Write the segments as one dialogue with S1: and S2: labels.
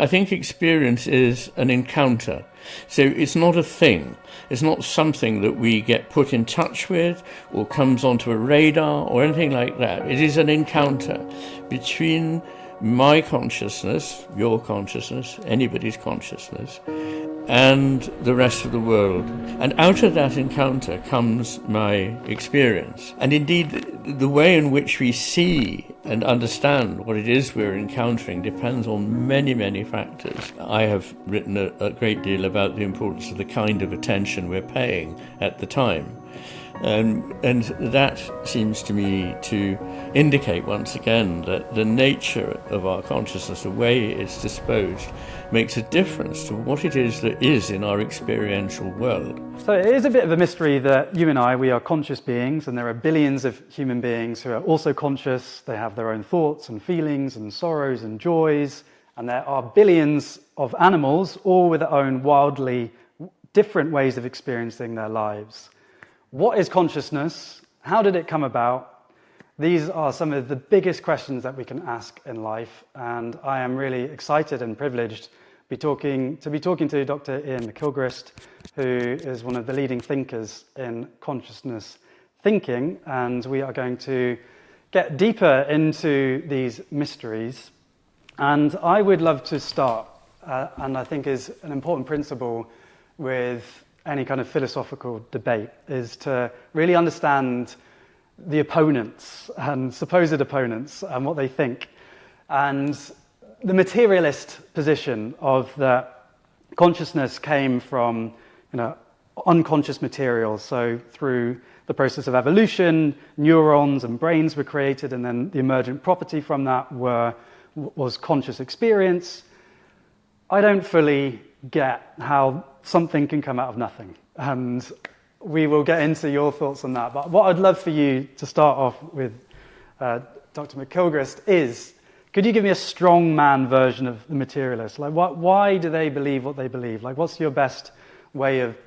S1: I think experience is an encounter. So it's not a thing. It's not something that we get put in touch with or comes onto a radar or anything like that. It is an encounter between my consciousness, your consciousness, anybody's consciousness, and the rest of the world. And out of that encounter comes my experience. And indeed, the way in which we see and understand what it is we're encountering depends on many, many factors. I have written a great deal about the importance of the kind of attention we're paying at the time. And that seems to me to indicate once again that the nature of our consciousness, the way it's disposed, makes a difference to what it is that is in our experiential world.
S2: So it is a bit of a mystery that you and I, we are conscious beings, and there are billions of human beings who are also conscious. They have their own thoughts and feelings and sorrows and joys, and there are billions of animals, all with their own wildly different ways of experiencing their lives. What is consciousness? How did it come about? These are some of the biggest questions that we can ask in life, and I am really excited and privileged to be talking to Dr. Iain McGilchrist, who is one of the leading thinkers in consciousness thinking, and we are going to get deeper into these mysteries. And I would love to start, and I think is an important principle with any kind of philosophical debate, is to really understand the opponents and supposed opponents and what they think. And the materialist position of that consciousness came from, unconscious materials. So through the process of evolution, neurons and brains were created, and then the emergent property from that was conscious experience. I don't fully get how something can come out of nothing, and we will get into your thoughts on that. But what I'd love for you to start off with, Dr. McGilchrist, is, could you give me a strong man version of the materialist? Like, why do they believe what they believe? Like, what's your best way of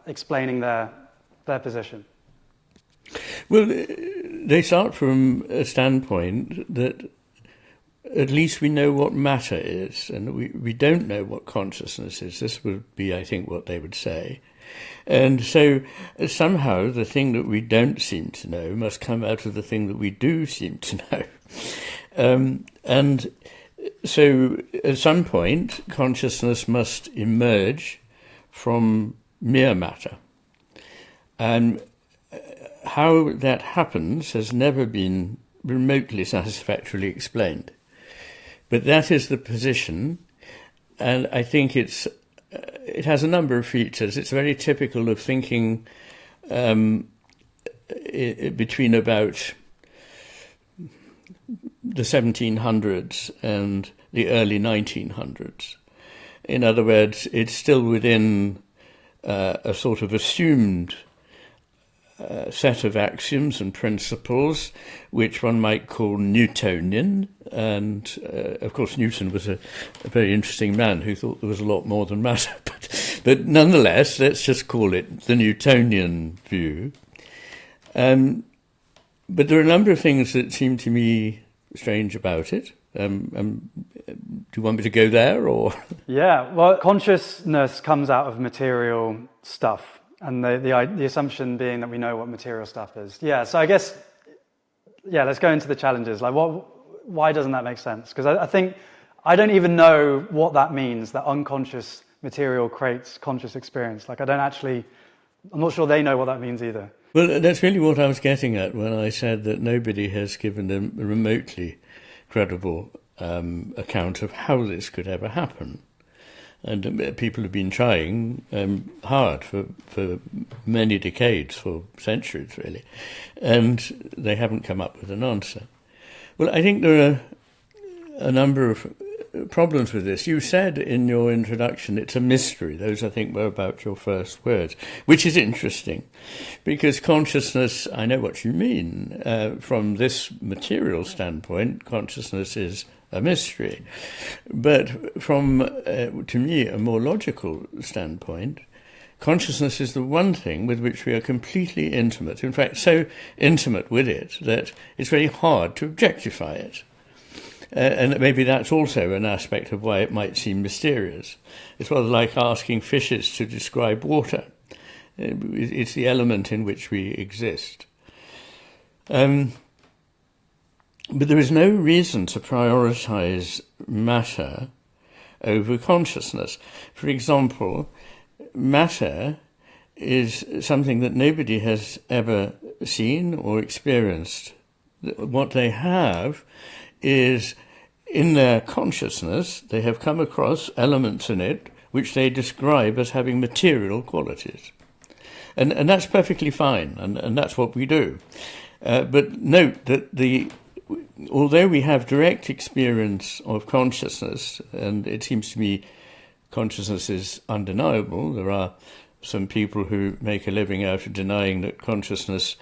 S2: explaining their position?
S1: Well, they start from a standpoint that at least we know what matter is, and we don't know what consciousness is. This would be, I think, what they would say. And so somehow the thing that we don't seem to know must come out of the thing that we do seem to know. And so at some point, consciousness must emerge from mere matter. And how that happens has never been remotely satisfactorily explained. But that is the position, and I think it has a number of features. It's very typical of thinking between about the 1700s and the early 1900s. In other words, it's still within a sort of assumed set of axioms and principles, which one might call Newtonian. And of course, Newton was a very interesting man who thought there was a lot more than matter. But nonetheless, let's just call it the Newtonian view. But there are a number of things that seem to me strange about it. Do you want me to go there, or? Yeah,
S2: well, consciousness comes out of material stuff. And the assumption being that we know what material stuff is. Yeah, so I guess, let's go into the challenges. Like, why doesn't that make sense? Because I think I don't even know what that means, that unconscious material creates conscious experience. Like, I'm not sure they know what that means either.
S1: Well, that's really what I was getting at when I said that nobody has given a remotely credible account of how this could ever happen. And people have been trying hard for many decades, for centuries really, and they haven't come up with an answer. Well, I think there are a number of problems with this. You said in your introduction it's a mystery. Those, I think, were about your first words, which is interesting, because consciousness, I know what you mean. From this material standpoint, consciousness is a mystery. But from, to me, a more logical standpoint, consciousness is the one thing with which we are completely intimate. In fact, so intimate with it that it's very hard to objectify it. And maybe that's also an aspect of why it might seem mysterious. It's rather like asking fishes to describe water. It's the element in which we exist. But there is no reason to prioritize matter over consciousness. For example, matter is something that nobody has ever seen or experienced. What they have is, in their consciousness, they have come across elements in it which they describe as having material qualities. And that's perfectly fine, and that's what we do. But note that although we have direct experience of consciousness, and it seems to me consciousness is undeniable, there are some people who make a living out of denying that consciousness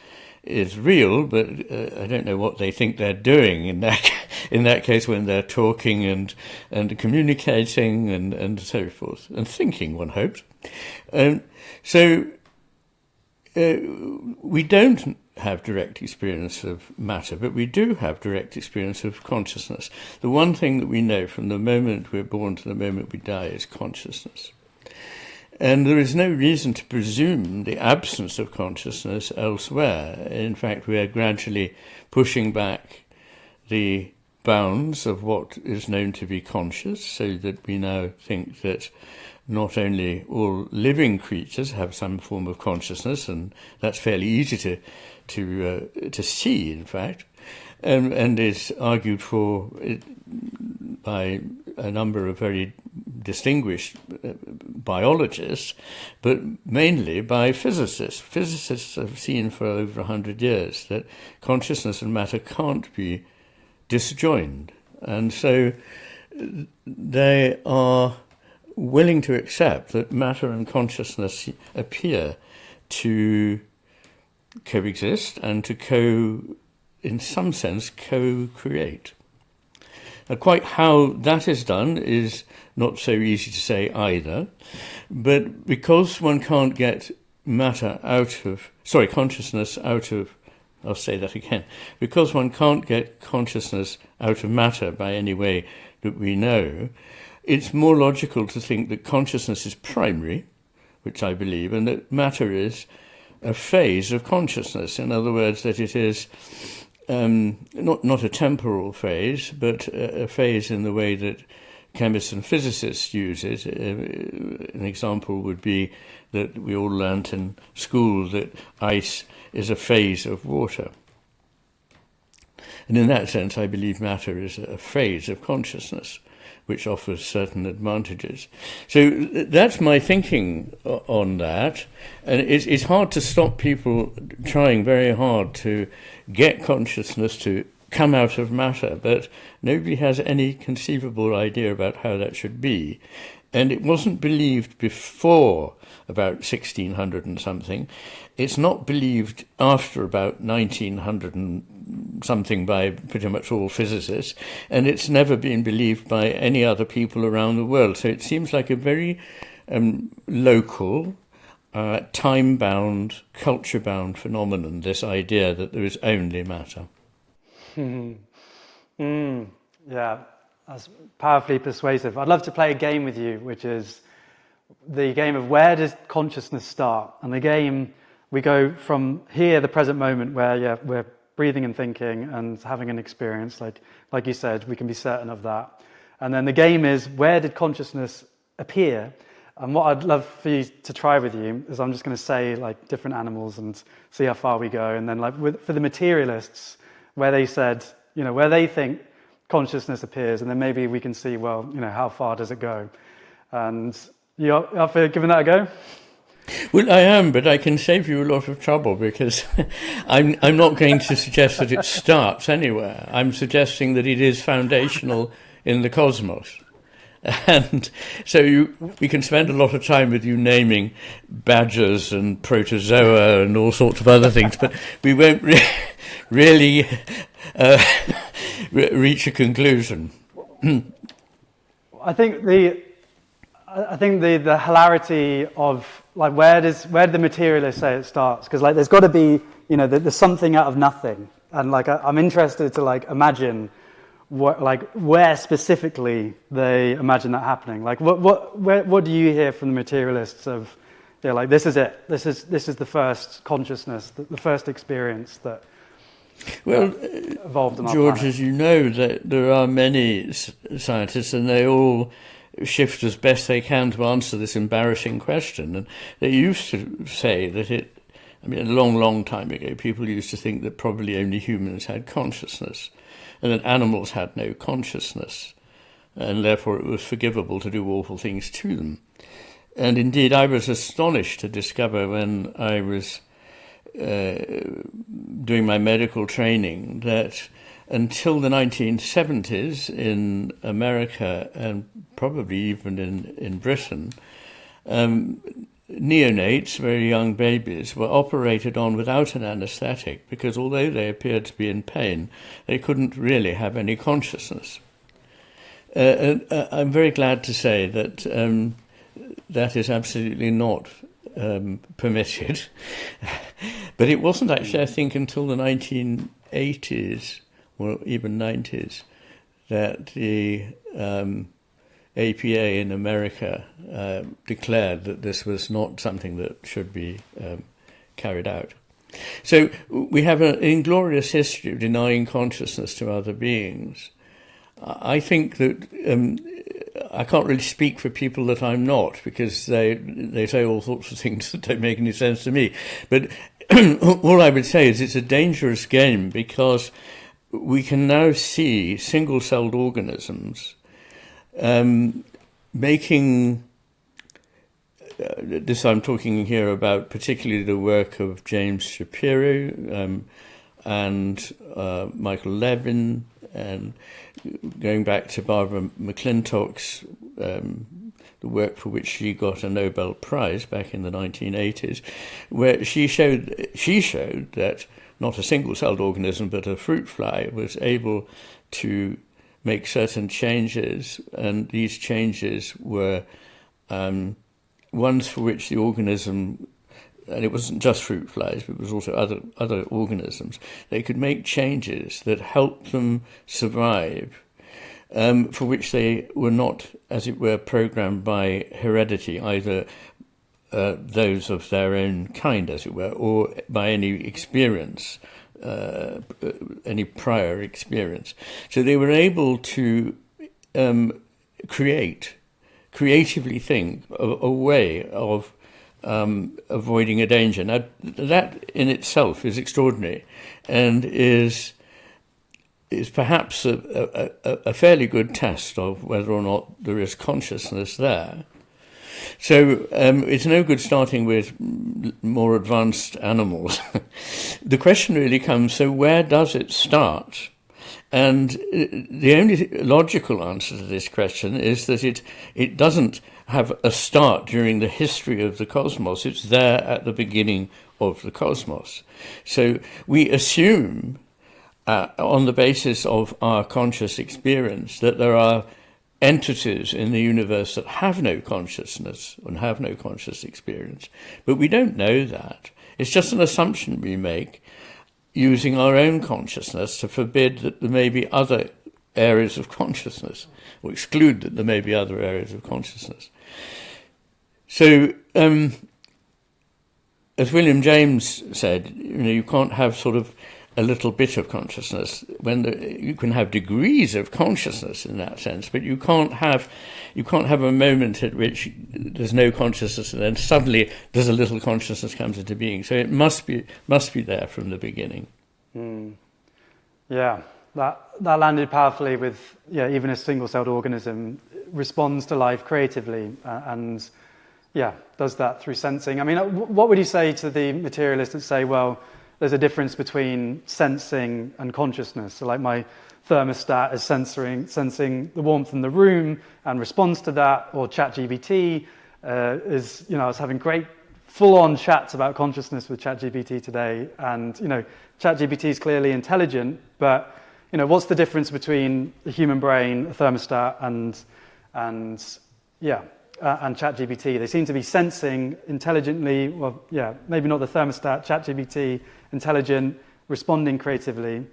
S1: is real, but I don't know what they think they're doing in that case when they're talking and communicating and so forth, and thinking, one hopes. So we don't have direct experience of matter, but we do have direct experience of consciousness. The one thing that we know from the moment we're born to the moment we die is consciousness. And there is no reason to presume the absence of consciousness elsewhere. In fact, we are gradually pushing back the bounds of what is known to be conscious, so that we now think that not only all living creatures have some form of consciousness, and that's fairly easy to see, in fact, and is argued for by a number of very distinguished biologists, but mainly by physicists. Physicists have seen for over 100 years that consciousness and matter can't be disjoined, and so they are willing to accept that matter and consciousness appear to coexist and to in some sense, co-create. Now, quite how that is done is not so easy to say either, but because one can't get consciousness out of, I'll say that again, because one can't get consciousness out of matter by any way that we know, it's more logical to think that consciousness is primary, which I believe, and that matter is a phase of consciousness. In other words, that it is not a temporal phase, but a phase in the way that chemists and physicists use it. An example would be that we all learnt in school that ice is a phase of water. And in that sense, I believe matter is a phase of consciousness, which offers certain advantages. So that's my thinking on that. And it's hard to stop people trying very hard to get consciousness to come out of matter, but nobody has any conceivable idea about how that should be. And it wasn't believed before about 1600 and something. It's not believed after about 1900 and something by pretty much all physicists, and it's never been believed by any other people around the world. So it seems like a very local, time-bound, culture-bound phenomenon, this idea that there is only matter.
S2: Yeah, that's powerfully persuasive. I'd love to play a game with you, which is the game of where does consciousness start? And the game, we go from here, the present moment, where we're breathing and thinking and having an experience, like you said, we can be certain of that. And then the game is, where did consciousness appear? And what I'd love for you to try with you is I'm just going to say like different animals and see how far we go. And then for the materialists, where they said, where they think consciousness appears, and then maybe we can see, well, how far does it go? And you up for giving that a go?
S1: Well, I am, but I can save you a lot of trouble because I'm not going to suggest that it starts anywhere. I'm suggesting that it is foundational in the cosmos. And so we can spend a lot of time with you naming badgers and protozoa and all sorts of other things, but we won't really reach a conclusion.
S2: I think the hilarity of like where did the materialist say it starts? Because there's got to be there's something out of nothing, and I'm interested to imagine where specifically they imagine that happening. Like, what do you hear from the materialists of, like, this is it. This is the first consciousness, the first experience that evolved on our
S1: George,
S2: planet.
S1: as you know, that there are many scientists, and they all shift as best they can to answer this embarrassing question. And they used to say that a long, long time ago, people used to think that probably only humans had consciousness, and that animals had no consciousness, and therefore it was forgivable to do awful things to them. And indeed, I was astonished to discover when I was doing my medical training that until the 1970s in America, and probably even in Britain, neonates, very young babies, were operated on without an anaesthetic because although they appeared to be in pain, they couldn't really have any consciousness. And I'm very glad to say that that is absolutely not permitted. But it wasn't actually, I think, until the 1980s, or even 90s, that the APA in America declared that this was not something that should be carried out. So we have an inglorious history of denying consciousness to other beings. I think that I can't really speak for people that I'm not, because they say all sorts of things that don't make any sense to me. But all I would say is it's a dangerous game, because we can now see single-celled organisms making, this I'm talking here about particularly the work of James Shapiro and Michael Levin, and going back to Barbara McClintock's, the work for which she got a Nobel Prize back in the 1980s, where she showed that not a single-celled organism, but a fruit fly was able to make certain changes, and these changes were ones for which the organism, and it wasn't just fruit flies, but it was also other organisms, they could make changes that helped them survive, for which they were not, as it were, programmed by heredity, either those of their own kind, as it were, or by any experience, any prior experience. So they were able to creatively think of a way of avoiding a danger. Now, that in itself is extraordinary, and is perhaps a fairly good test of whether or not there is consciousness there. So it's no good starting with more advanced animals. The question really comes, so where does it start? And the only logical answer to this question is that it doesn't have a start during the history of the cosmos. It's there at the beginning of the cosmos. So we assume, on the basis of our conscious experience, that there are entities in the universe that have no consciousness and have no conscious experience. But we don't know that. It's just an assumption we make using our own consciousness to forbid that there may be other areas of consciousness, or exclude that there may be other areas of consciousness. So, as William James said, you can't have sort of a little bit of consciousness. You can have degrees of consciousness in that sense, but you can't have a moment at which there's no consciousness and then suddenly there's a little consciousness comes into being. So it must be there from the beginning.
S2: Yeah, that landed powerfully with, even a single-celled organism responds to life creatively and does that through sensing. I mean, what would you say to the materialists that say, well, there's a difference between sensing and consciousness? So like my thermostat is sensing the warmth in the room and responds to that, or ChatGPT is, I was having great full-on chats about consciousness with ChatGPT today, and, ChatGPT is clearly intelligent, but, what's the difference between the human brain, a thermostat, and ChatGPT? They seem to be sensing intelligently, maybe not the thermostat, ChatGPT, intelligent, responding creatively.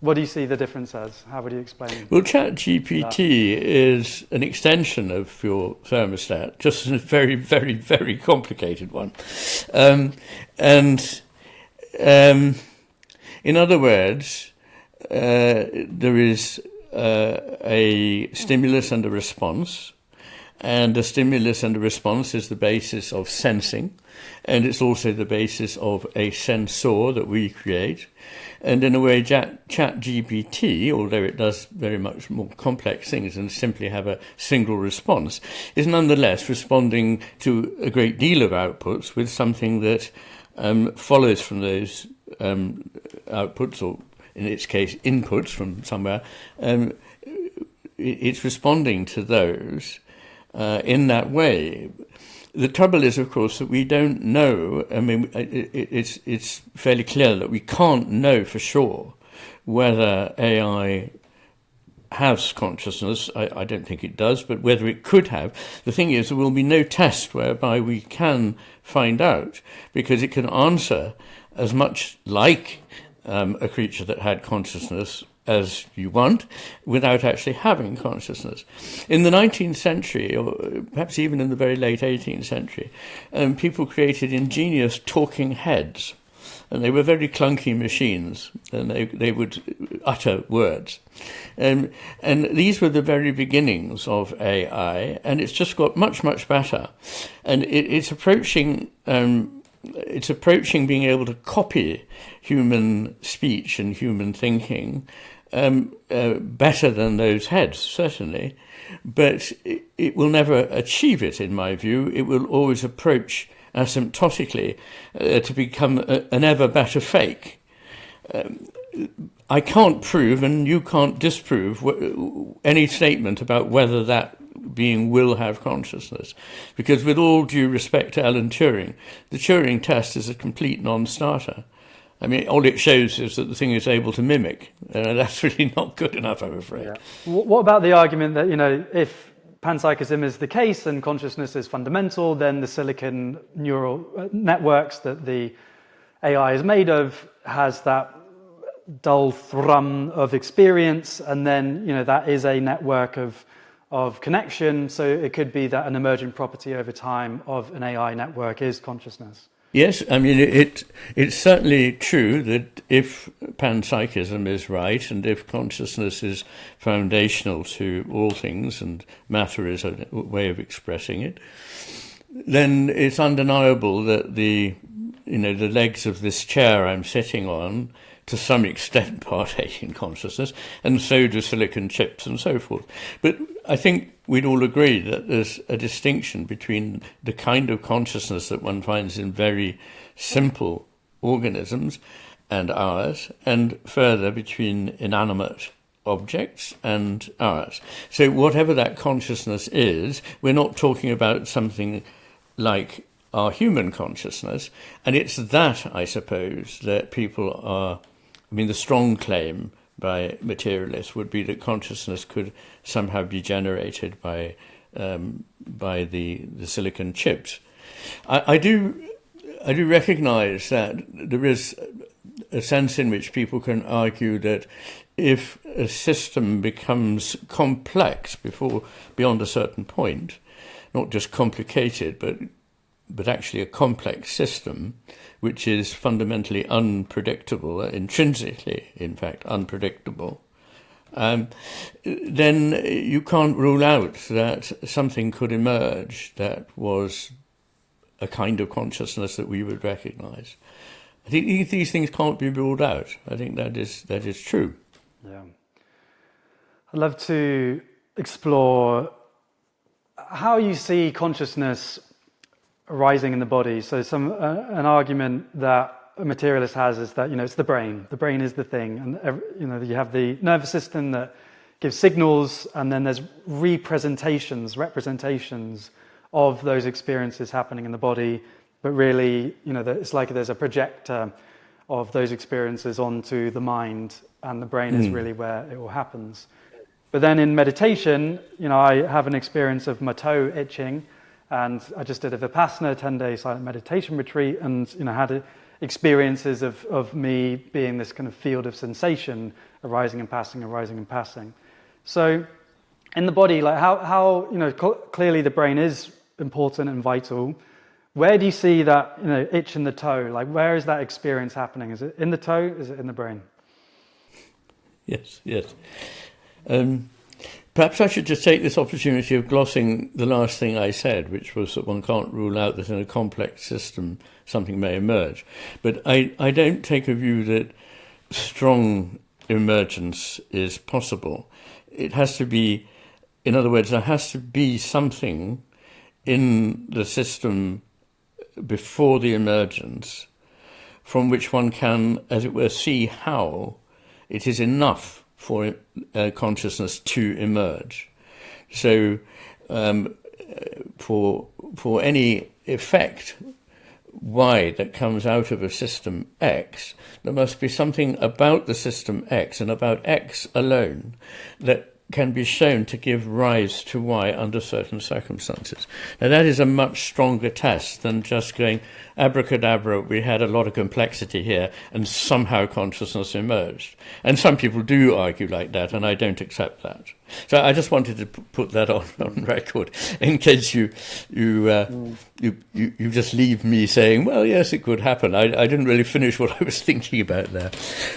S2: What do you see the difference as? How would you explain?
S1: Well, ChatGPT is an extension of your thermostat, just a very, very, very complicated one. In other words, there is a stimulus and a response, and a stimulus and a response is the basis of sensing, and it's also the basis of a sensor that we create. And in a way, ChatGPT, although it does very much more complex things than simply have a single response, is nonetheless responding to a great deal of outputs with something that follows from those outputs, or in its case, inputs from somewhere. It's responding to those in that way. The trouble is, of course, that we don't know. I mean, it's fairly clear that we can't know for sure whether AI has consciousness. I don't think it does, but whether it could have. The thing is, there will be no test whereby we can find out, because it can answer as much like a creature that had consciousness as you want, without actually having consciousness. In the 19th century, or perhaps even in the very late 18th century, people created ingenious talking heads, and they were very clunky machines, and they would utter words. And these were the very beginnings of AI, and it's just got much, much better. And it's approaching being able to copy human speech and human thinking better than those heads, certainly, but it will never achieve it, in my view. It will always approach asymptotically to become an ever better fake. I can't prove, and you can't disprove, any statement about whether that being will have consciousness, because with all due respect to Alan Turing, the Turing test is a complete non-starter. I mean, all it shows is that the thing is able to mimic, and that's really not good enough, I'm afraid.
S2: Yeah. What about the argument that, if panpsychism is the case and consciousness is fundamental, then the silicon neural networks that the AI is made of has that dull thrum of experience, and then, that is a network of connection, so it could be that an emergent property over time of an AI network is consciousness.
S1: Yes, I mean, it's certainly true that if panpsychism is right, and if consciousness is foundational to all things, and matter is a way of expressing it, then it's undeniable that the legs of this chair I'm sitting on, to some extent, partake in consciousness, and so do silicon chips and so forth. But I think we'd all agree that there's a distinction between the kind of consciousness that one finds in very simple organisms and ours, and further between inanimate objects and ours. So whatever that consciousness is, we're not talking about something like our human consciousness, and it's that, I suppose, that people are... I mean, the strong claim by materialists would be that consciousness could somehow be generated by the silicon chips. I do recognise that there is a sense in which people can argue that if a system becomes complex beyond a certain point, not just complicated, but actually a complex system, which is fundamentally unpredictable, intrinsically, in fact, unpredictable, then you can't rule out that something could emerge that was a kind of consciousness that we would recognise. I think these things can't be ruled out. I think that is true.
S2: Yeah. I'd love to explore how you see consciousness arising in the body. So an argument that a materialist has is that it's the brain. The brain is the thing, and you have the nervous system that gives signals, and then there's representations of those experiences happening in the body. But really, it's like there's a projector of those experiences onto the mind, and the brain is really where it all happens. But then in meditation, I have an experience of my toe itching. And I just did a Vipassana 10-day silent meditation retreat, and had experiences of me being this kind of field of sensation, arising and passing, arising and passing. So in the body, like how clearly the brain is important and vital. Where do you see that itch in the toe? Like, where is that experience happening? Is it in the toe? Is it in the brain?
S1: Yes. Perhaps I should just take this opportunity of glossing the last thing I said, which was that one can't rule out that in a complex system something may emerge. But I don't take a view that strong emergence is possible. It has to be, in other words, there has to be something in the system before the emergence from which one can, as it were, see how it is enough for consciousness to emerge. So for any effect Y that comes out of a system X, there must be something about the system X and about X alone that can be shown to give rise to Y under certain circumstances. Now that is a much stronger test than just going abracadabra, we had a lot of complexity here and somehow consciousness emerged. And some people do argue like that, and I don't accept that. So I just wanted to put that on record in case you just leave me saying, well, yes, it could happen. I didn't really finish what I was thinking about there.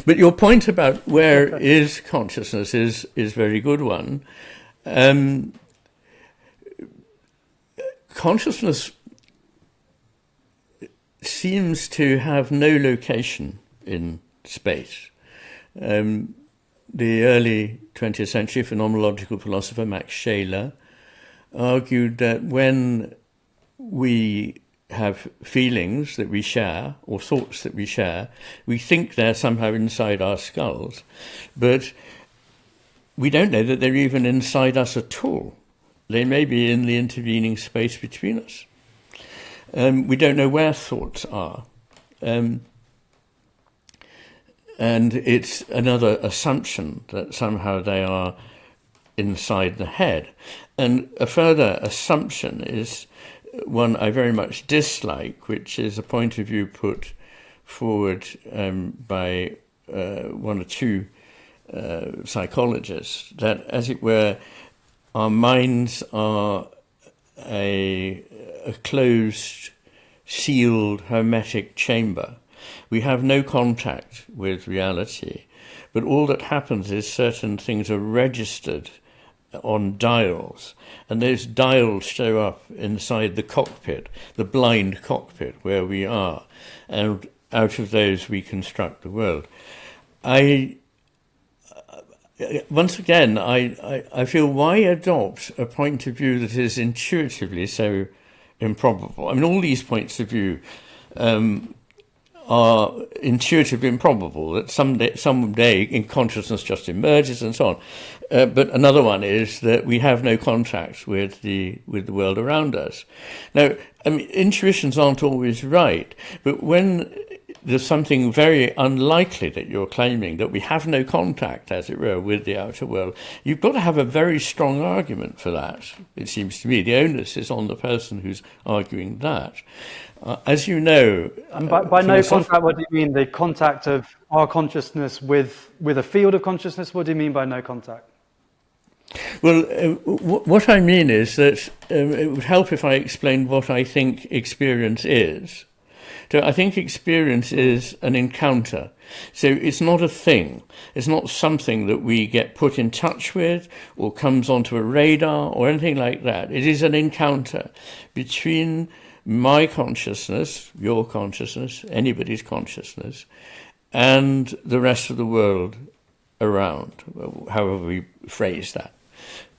S1: But your point about where is consciousness is very good one. Consciousness seems to have no location in space. The early 20th century phenomenological philosopher Max Scheler argued that when we have feelings that we share or thoughts that we share, we think they're somehow inside our skulls, but we don't know that they're even inside us at all. They may be in the intervening space between us. We don't know where thoughts are. And it's another assumption that somehow they are inside the head. And a further assumption is one I very much dislike, which is a point of view put forward by one or two psychologists, that, as it were, our minds are a closed, sealed, hermetic chamber. We have no contact with reality, but all that happens is certain things are registered on dials, and those dials show up inside the cockpit, the blind cockpit where we are, and out of those we construct the world. Once again, I feel, why adopt a point of view that is intuitively so improbable? I mean, all these points of view are intuitively improbable, that someday in consciousness just emerges and so on. But another one is that we have no contact with the world around us. Now, I mean, intuitions aren't always right, but when there's something very unlikely that you're claiming, that we have no contact, as it were, with the outer world, you've got to have a very strong argument for that, it seems to me. The onus is on the person who's arguing that. As you know...
S2: And by no contact, what do you mean? The contact of our consciousness with a field of consciousness? What do you mean by no contact?
S1: Well, what I mean is that it would help if I explained what I think experience is. So I think experience is an encounter. So it's not a thing. It's not something that we get put in touch with or comes onto a radar or anything like that. It is an encounter between my consciousness, your consciousness, anybody's consciousness, and the rest of the world around, however we phrase that.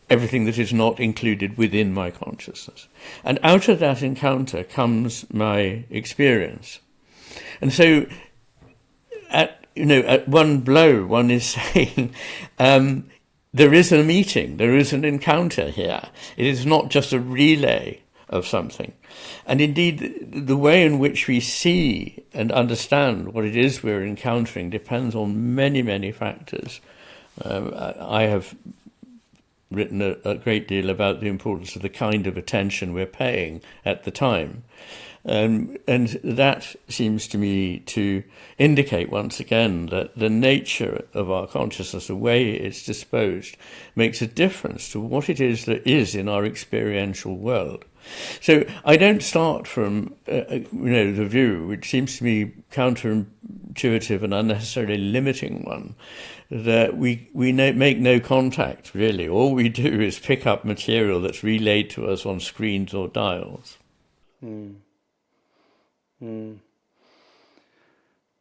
S1: Everything that is not included within my consciousness. And out of that encounter comes my experience. And so, at one blow, one is saying, there is a meeting, there is an encounter here. It is not just a relay of something. And indeed, the way in which we see and understand what it is we're encountering depends on many, many factors. I have written a great deal about the importance of the kind of attention we're paying at the time. And that seems to me to indicate once again that the nature of our consciousness, the way it's disposed, makes a difference to what it is that is in our experiential world. So I don't start from the view, which seems to me counterintuitive and unnecessarily limiting one, that we make no contact, really. All we do is pick up material that's relayed to us on screens or dials.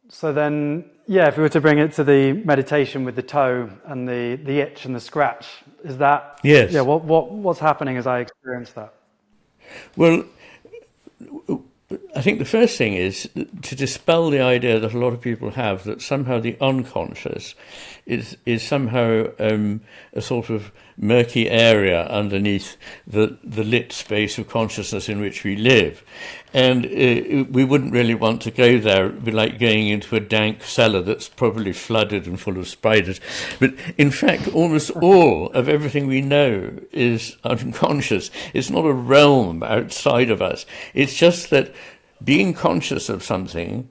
S2: So then, if we were to bring it to the meditation with the toe and the itch and the scratch, is that...
S1: Yes.
S2: Yeah, what's happening as I experience that?
S1: Well, I think the first thing is to dispel the idea that a lot of people have that somehow the unconscious is somehow a sort of murky area underneath the lit space of consciousness in which we live. And we wouldn't really want to go there. It would be like going into a dank cellar that's probably flooded and full of spiders. But in fact, almost all of everything we know is unconscious. It's not a realm outside of us. It's just that being conscious of something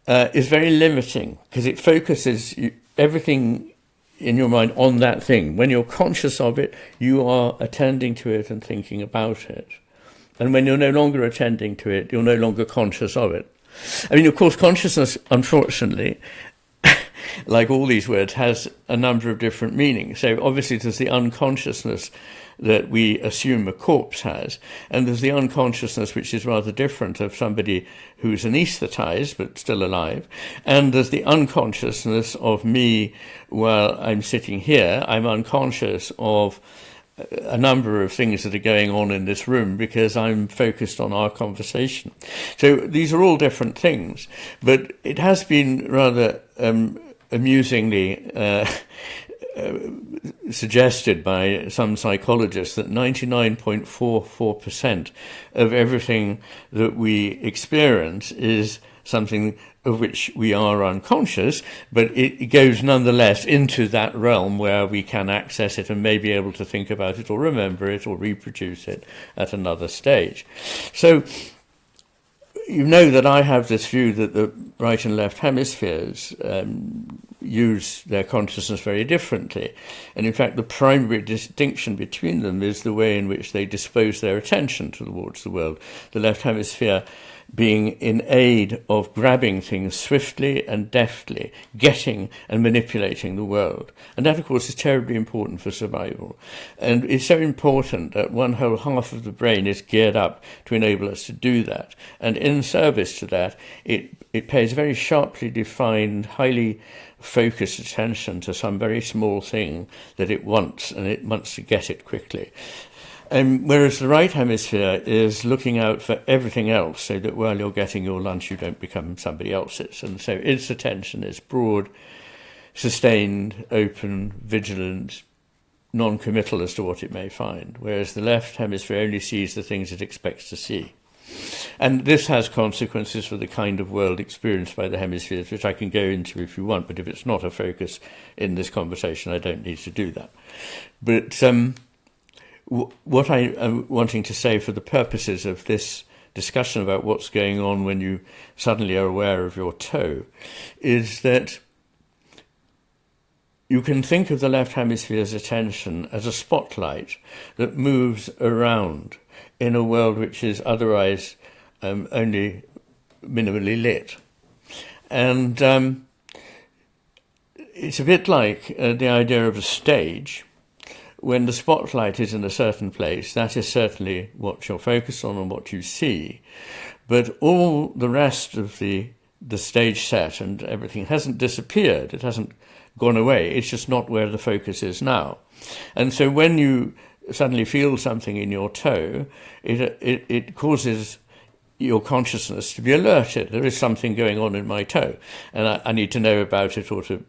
S1: is very limiting because it focuses everything in your mind on that thing. When you're conscious of it, you are attending to it and thinking about it. And when you're no longer attending to it, you're no longer conscious of it. I mean, of course, consciousness, unfortunately, like all these words, has a number of different meanings. So obviously there's the unconsciousness that we assume a corpse has, and there's the unconsciousness which is rather different of somebody who's anaesthetized but still alive, and there's the unconsciousness of me while I'm sitting here. I'm unconscious of a number of things that are going on in this room because I'm focused on our conversation. So these are all different things, but it has been rather amusingly suggested by some psychologists that 99.44% of everything that we experience is something of which we are unconscious, but it goes nonetheless into that realm where we can access it and may be able to think about it or remember it or reproduce it at another stage. So you know that I have this view that the right and left hemispheres use their consciousness very differently. And in fact, the primary distinction between them is the way in which they dispose their attention towards the world. The left hemisphere being in aid of grabbing things swiftly and deftly, getting and manipulating the world. And that, of course, is terribly important for survival. And it's so important that one whole half of the brain is geared up to enable us to do that. And in service to that, it pays very sharply defined, highly focused attention to some very small thing that it wants, and it wants to get it quickly. Whereas the right hemisphere is looking out for everything else so that while you're getting your lunch, you don't become somebody else's. And so its attention is broad, sustained, open, vigilant, non-committal as to what it may find, whereas the left hemisphere only sees the things it expects to see. And this has consequences for the kind of world experienced by the hemispheres, which I can go into if you want, but if it's not a focus in this conversation, I don't need to do that. But what I am wanting to say for the purposes of this discussion about what's going on when you suddenly are aware of your toe is that you can think of the left hemisphere's attention as a spotlight that moves around in a world which is otherwise only minimally lit. And it's a bit like the idea of a stage. When the spotlight is in a certain place, that is certainly what you're focused on and what you see. But all the rest of the stage set and everything hasn't disappeared. It hasn't gone away. It's just not where the focus is now. And so when you suddenly feel something in your toe, it causes your consciousness to be alerted. There is something going on in my toe, and I need to know about it or to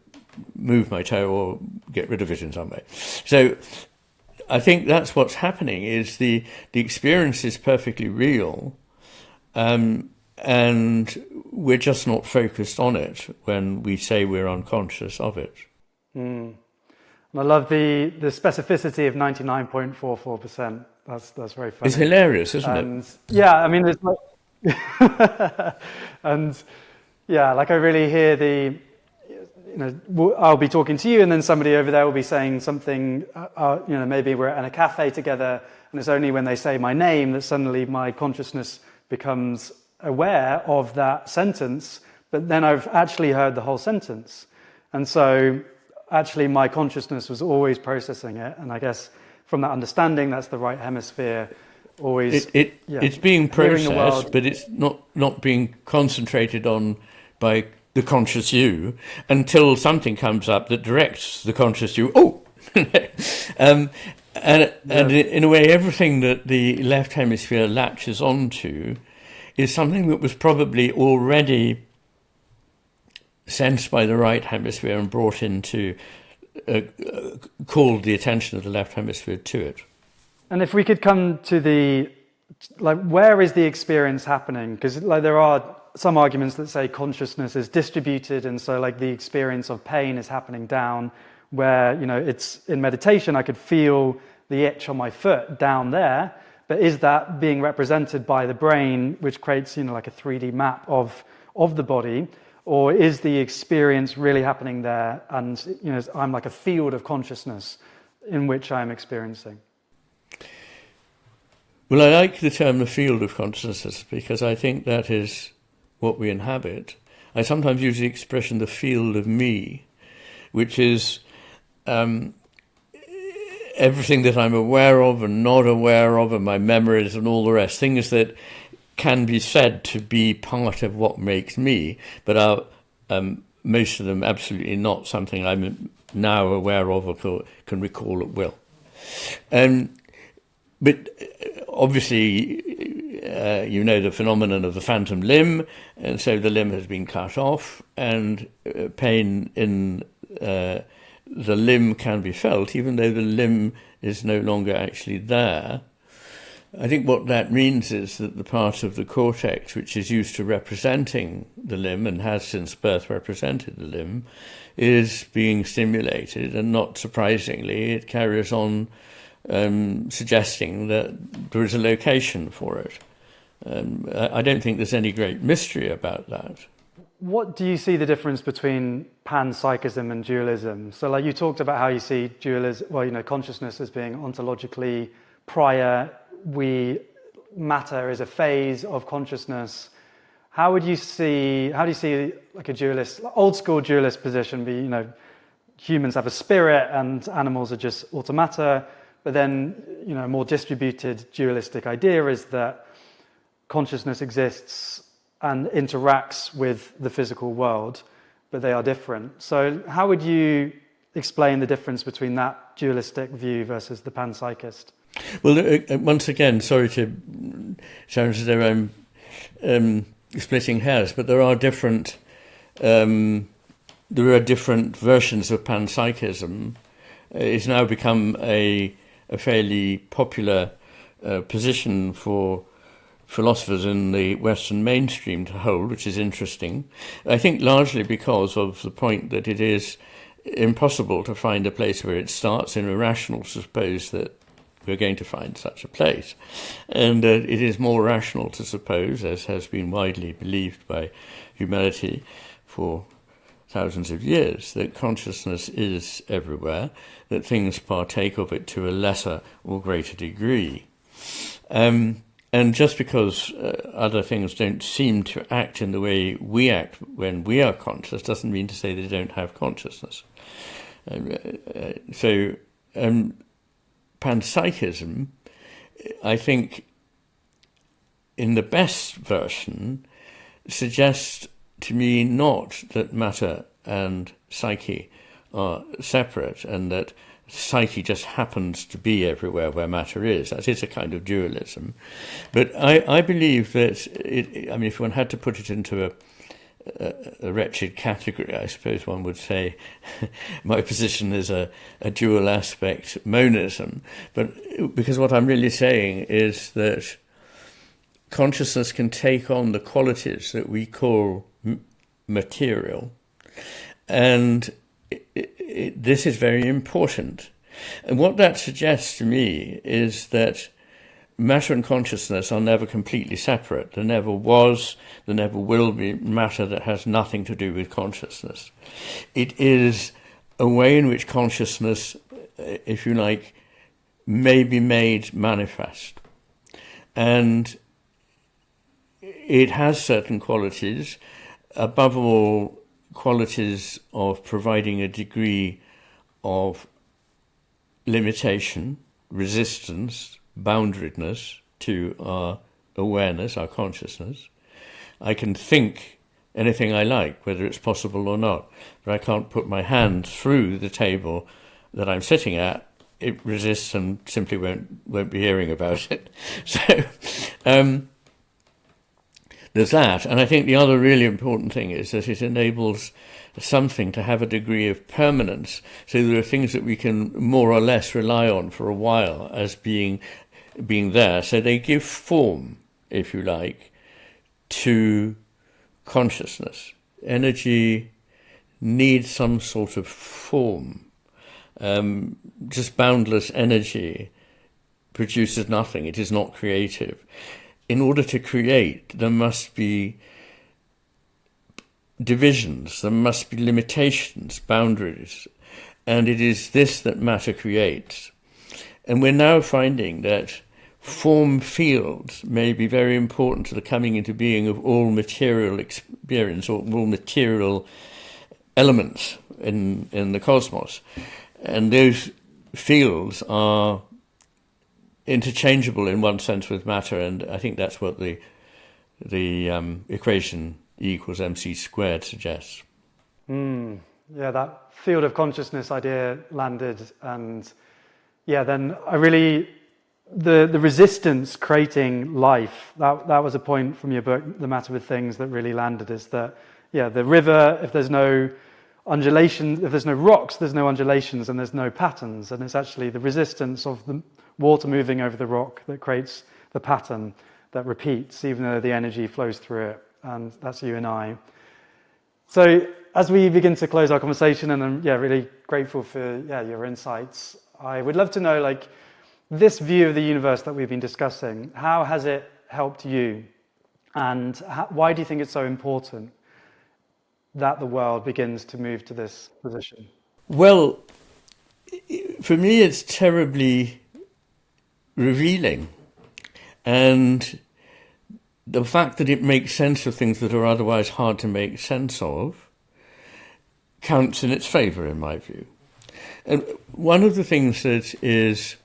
S1: move my toe or get rid of it in some way. So I think that's what's happening, is the experience is perfectly real, and we're just not focused on it when we say we're unconscious of it.
S2: And I love the specificity of 99.44%. That's very funny.
S1: It's hilarious, isn't it?
S2: And yeah, I mean, it's like, and yeah, like I really hear I'll be talking to you, and then somebody over there will be saying something. Maybe we're in a cafe together, and it's only when they say my name that suddenly my consciousness becomes aware of that sentence. But then I've actually heard the whole sentence, and so actually my consciousness was always processing it, and I guess from that understanding, that's the right hemisphere. Always,
S1: it's being processed, but it's not being concentrated on by the conscious you until something comes up that directs the conscious you. Oh, and in a way, everything that the left hemisphere latches onto is something that was probably already sensed by the right hemisphere and brought into, called the attention of the left hemisphere to it.
S2: And if we could come to where is the experience happening? Because there are some arguments that say consciousness is distributed, and so the experience of pain is happening down, where it's in meditation I could feel the itch on my foot down there, but is that being represented by the brain, which creates like a 3D map of the body, or is the experience really happening there, and I'm like a field of consciousness in which I'm experiencing?
S1: Well, I like the term the field of consciousness because I think that is what we inhabit. I sometimes use the expression the field of me, which is everything that I'm aware of and not aware of, and my memories and all the rest, things that can be said to be part of what makes me, but are most of them absolutely not something I'm now aware of or can recall at will. But obviously, the phenomenon of the phantom limb, and so the limb has been cut off, and pain in the limb can be felt, even though the limb is no longer actually there. I think what that means is that the part of the cortex which is used to representing the limb and has since birth represented the limb is being stimulated, and not surprisingly, it carries on suggesting that there is a location for it. I don't think there's any great mystery about that.
S2: What do you see the difference between panpsychism and dualism? So you talked about how you see dualism, consciousness as being ontologically prior, matter is a phase of consciousness. How do you see like a dualist, old school dualist position be, humans have a spirit and animals are just automata? But then, a more distributed dualistic idea is that consciousness exists and interacts with the physical world, but they are different. So how would you explain the difference between that dualistic view versus the panpsychist?
S1: Well, once again, sorry to sound as though I'm splitting hairs, but there are different versions of panpsychism. It's now become a fairly popular position for philosophers in the Western mainstream to hold, which is interesting. I think largely because of the point that it is impossible to find a place where it starts and irrational to suppose that we're going to find such a place. And it is more rational to suppose, as has been widely believed by humanity for thousands of years, that consciousness is everywhere, that things partake of it to a lesser or greater degree. And just because other things don't seem to act in the way we act when we are conscious doesn't mean to say they don't have consciousness. So panpsychism, I think, in the best version, suggests to me not that matter and psyche are separate and that psyche just happens to be everywhere where matter is. That is a kind of dualism. But I believe that, if one had to put it into a wretched category, I suppose one would say my position is a dual aspect monism. But because what I'm really saying is that consciousness can take on the qualities that we call material, and this is very important. And what that suggests to me is that matter and consciousness are never completely separate. There never was, there never will be matter that has nothing to do with consciousness. It is a way in which consciousness, if you like, may be made manifest. And it has certain qualities, above all, qualities of providing a degree of limitation, resistance, boundariedness to our awareness, our consciousness. I can think anything I like, whether it's possible or not, but I can't put my hand through the table that I'm sitting at. It resists and simply won't be hearing about it. So there's that. And I think the other really important thing is that it enables something to have a degree of permanence. So there are things that we can more or less rely on for a while as being there. So they give form, if you like, to consciousness. Energy needs some sort of form. Just boundless energy produces nothing. It is not creative. In order to create, there must be divisions, there must be limitations, boundaries, and it is this that matter creates. And we're now finding that form fields may be very important to the coming into being of all material experience, or all material elements in the cosmos. And those fields are interchangeable in one sense with matter, and I think that's what the equation E equals mc squared suggests.
S2: Yeah, that field of consciousness idea landed, and then I really, the resistance creating life, that was a point from your book, The Matter with Things, that really landed, is that, the river, if there's no undulations, if there's no rocks, there's no undulations and there's no patterns, and it's actually the resistance of the water moving over the rock that creates the pattern that repeats, even though the energy flows through it. And that's you and I. So as we begin to close our conversation, and I'm really grateful for your insights, I would love to know, this view of the universe that we've been discussing, how has it helped you? And why do you think it's so important that the world begins to move to this position?
S1: Well, for me, it's terribly revealing. And the fact that it makes sense of things that are otherwise hard to make sense of counts in its favour, in my view. And one of the things that is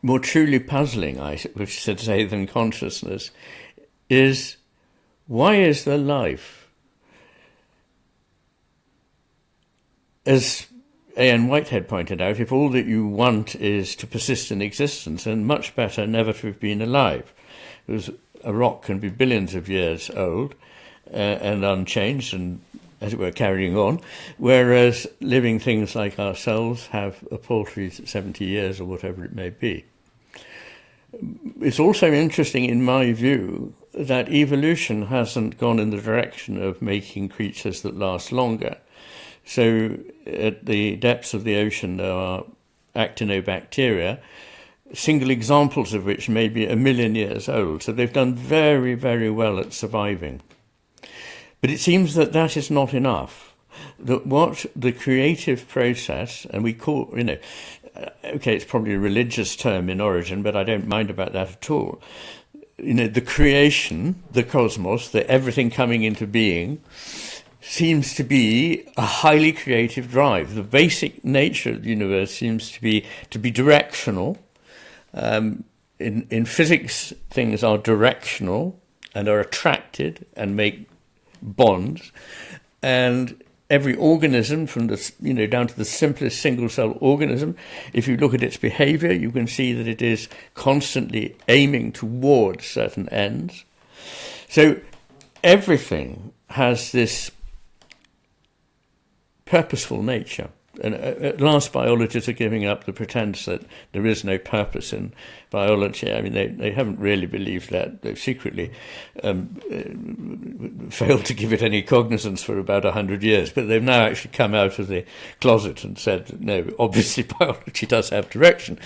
S1: more truly puzzling, I should say, than consciousness is, why is there life? As Iain Whitehead pointed out, if all that you want is to persist in existence, then much better never to have been alive. Because a rock can be billions of years old and unchanged and, as it were, carrying on, whereas living things like ourselves have a paltry 70 years or whatever it may be. It's also interesting, in my view, that evolution hasn't gone in the direction of making creatures that last longer. So at the depths of the ocean there are actinobacteria, single examples of which may be 1 million years old. So they've done very, very well at surviving. But it seems that that is not enough. That what the creative process, and we call, okay, it's probably a religious term in origin, but I don't mind about that at all. The creation, the cosmos, the everything coming into being, seems to be a highly creative drive. The basic nature of the universe seems to be directional. In physics, things are directional and are attracted and make bonds. And every organism, from the down to the simplest single-cell organism, if you look at its behavior, you can see that it is constantly aiming towards certain ends. So everything has this purposeful nature. and at last biologists are giving up the pretense that there is no purpose in biology. I mean, they haven't really believed that. They've secretly failed to give it any cognizance for about 100 years, but they've now actually come out of the closet and said, no, obviously biology does have direction.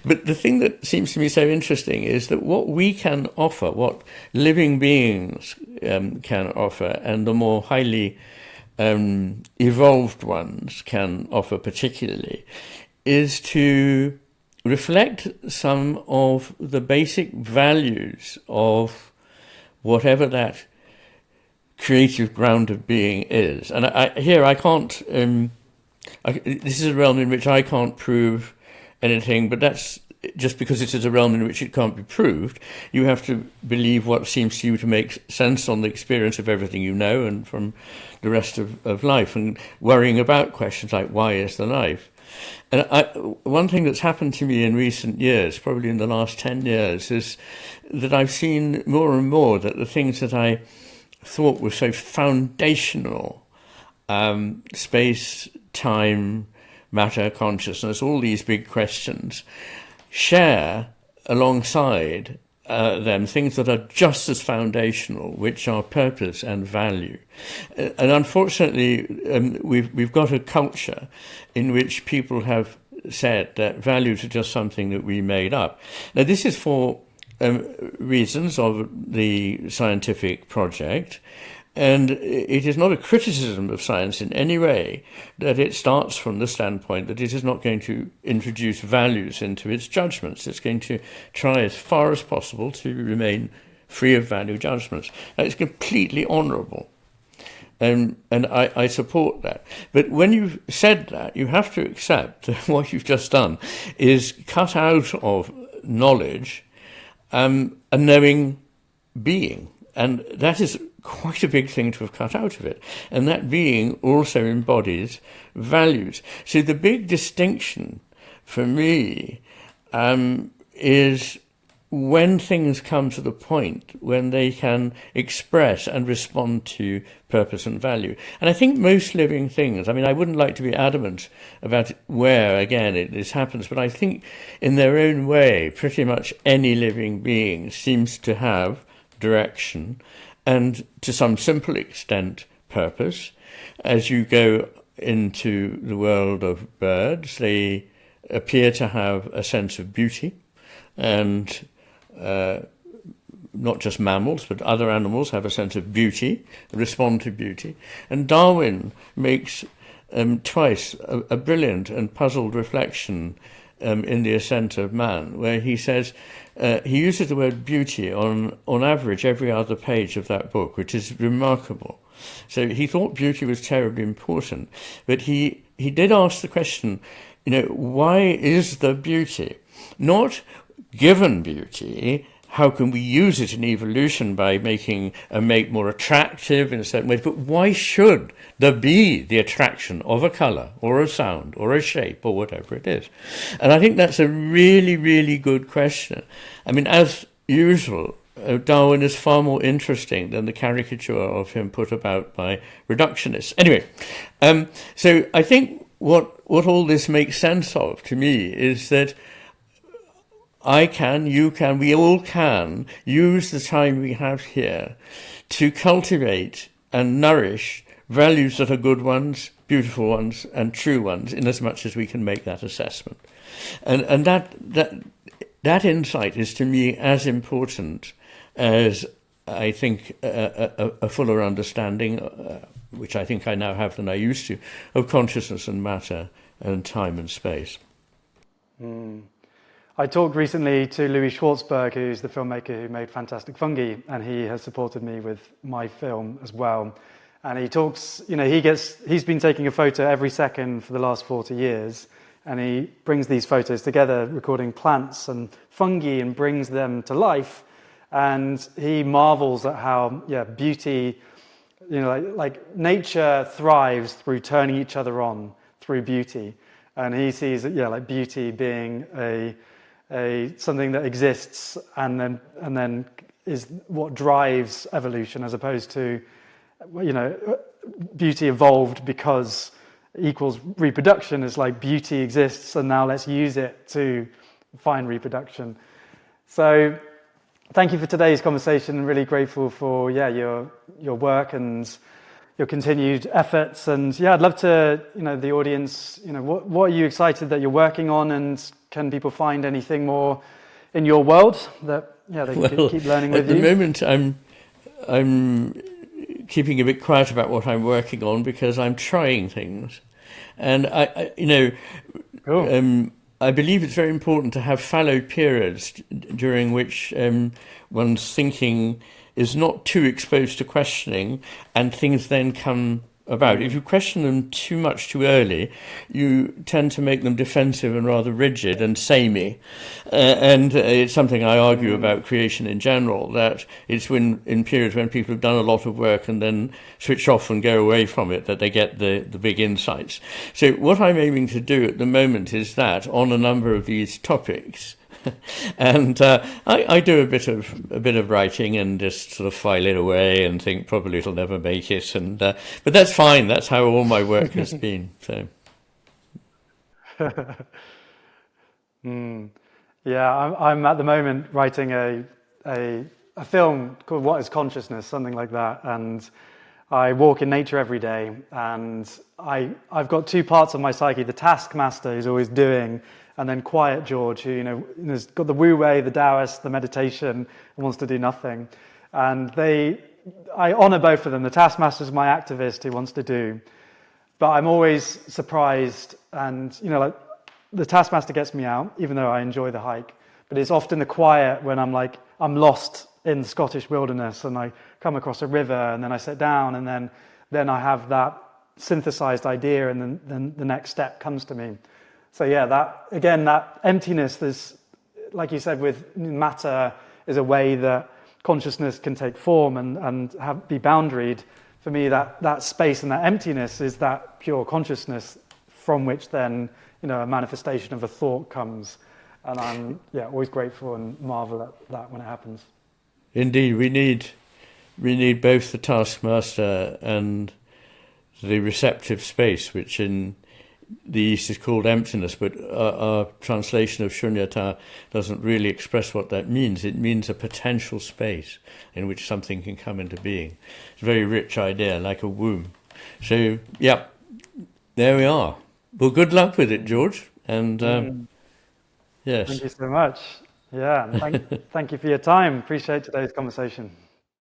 S1: But the thing that seems to me so interesting is that what we can offer, what living beings can offer, and the more highly evolved ones can offer particularly, is to reflect some of the basic values of whatever that creative ground of being is. And I can't, this is a realm in which I can't prove anything, but that's just because it is a realm in which it can't be proved. You have to believe what seems to you to make sense on the experience of everything you know and from the rest of life, and worrying about questions like, why is the life? And one thing that's happened to me in recent years, probably in the last 10 years, is that I've seen more and more that the things that I thought were so foundational, space, time, matter, consciousness, all these big questions, share alongside them things that are just as foundational, which are purpose and value. And unfortunately, we've got a culture in which people have said that values are just something that we made up. Now, this is for reasons of the scientific project, and it is not a criticism of science in any way that it starts from the standpoint that it is not going to introduce values into its judgments. It's going to try as far as possible to remain free of value judgments. And it's completely honourable. And I support that. But when you've said that, you have to accept that what you've just done is cut out of knowledge a knowing being. And that is quite a big thing to have cut out of it. And that being also embodies values. So the big distinction for me is when things come to the point when they can express and respond to purpose and value. And I think most living things, I mean, I wouldn't like to be adamant about where, again, this happens, but I think in their own way, pretty much any living being seems to have direction and, to some simple extent, purpose. As you go into the world of birds, they appear to have a sense of beauty, and not just mammals, but other animals have a sense of beauty, respond to beauty. And Darwin makes twice a brilliant and puzzled reflection in The Ascent of Man, where he says, he uses the word beauty on average every other page of that book, which is remarkable. So he thought beauty was terribly important, but he did ask the question, why is there beauty? Not given beauty, how can we use it in evolution by making a mate more attractive in a certain way, but why should there be the attraction of a colour or a sound or a shape or whatever it is? And I think that's a really, really good question. I mean, as usual, Darwin is far more interesting than the caricature of him put about by reductionists. Anyway, so I think what all this makes sense of to me is that I can, you can, we all can use the time we have here to cultivate and nourish values that are good ones, beautiful ones, and true ones, in as much as we can make that assessment. And that insight is, to me, as important as, I think, a fuller understanding, which I think I now have than I used to, of consciousness and matter and time and space.
S2: I talked recently to Louis Schwartzberg, who's the filmmaker who made Fantastic Fungi, and he has supported me with my film as well. And he talks, he's been taking a photo every second for the last 40 years, and he brings these photos together, recording plants and fungi, and brings them to life. And he marvels at how, beauty, like nature thrives through turning each other on through beauty. And he sees, like beauty being a something that exists and then is what drives evolution, as opposed to, beauty evolved because equals reproduction. It's like beauty exists, and now let's use it to find reproduction. So thank you for today's conversation. I'm really grateful for your work and your continued efforts. And I'd love to, the audience, what are you excited that you're working on, and can people find anything more in your world that they can keep learning with you?
S1: At the moment, I'm keeping a bit quiet about what I'm working on because I'm trying things, and
S2: Cool.
S1: I believe it's very important to have fallow periods during which one's thinking is not too exposed to questioning, and things then come about. If you question them too much too early, you tend to make them defensive and rather rigid and samey. And it's something I argue about creation in general, that it's in periods when people have done a lot of work and then switch off and go away from it that they get the big insights. So what I'm aiming to do at the moment is that on a number of these topics. And I do a bit of writing and just sort of file it away and think probably it'll never make it, but that's fine. That's how all my work has been. So,
S2: I'm at the moment writing a film called What is Consciousness, something like that, and I walk in nature every day, and I've got two parts of my psyche: the taskmaster who's always doing, and then Quiet George, who has got the Wu Wei, the Taoist, the meditation, and wants to do nothing. And I honor both of them. The taskmaster is my activist who wants to do, but I'm always surprised. And like the taskmaster gets me out, even though I enjoy the hike. But it's often the quiet when I'm lost in the Scottish wilderness, and I come across a river, and then I sit down, and then I have that synthesized idea, and then the next step comes to me. So that emptiness, there's, like you said, with matter is a way that consciousness can take form and be boundaried. For me, that space and that emptiness is that pure consciousness from which then, a manifestation of a thought comes. And I'm always grateful and marvel at that when it happens.
S1: Indeed, we need both the taskmaster and the receptive space, which in the East is called emptiness, but our translation of shunyata doesn't really express what that means. It means a potential space in which something can come into being. It's a very rich idea, like a womb. So, there we are. Well, good luck with it, George. And yes.
S2: Thank you so much. Yeah, thank you for your time. Appreciate today's conversation.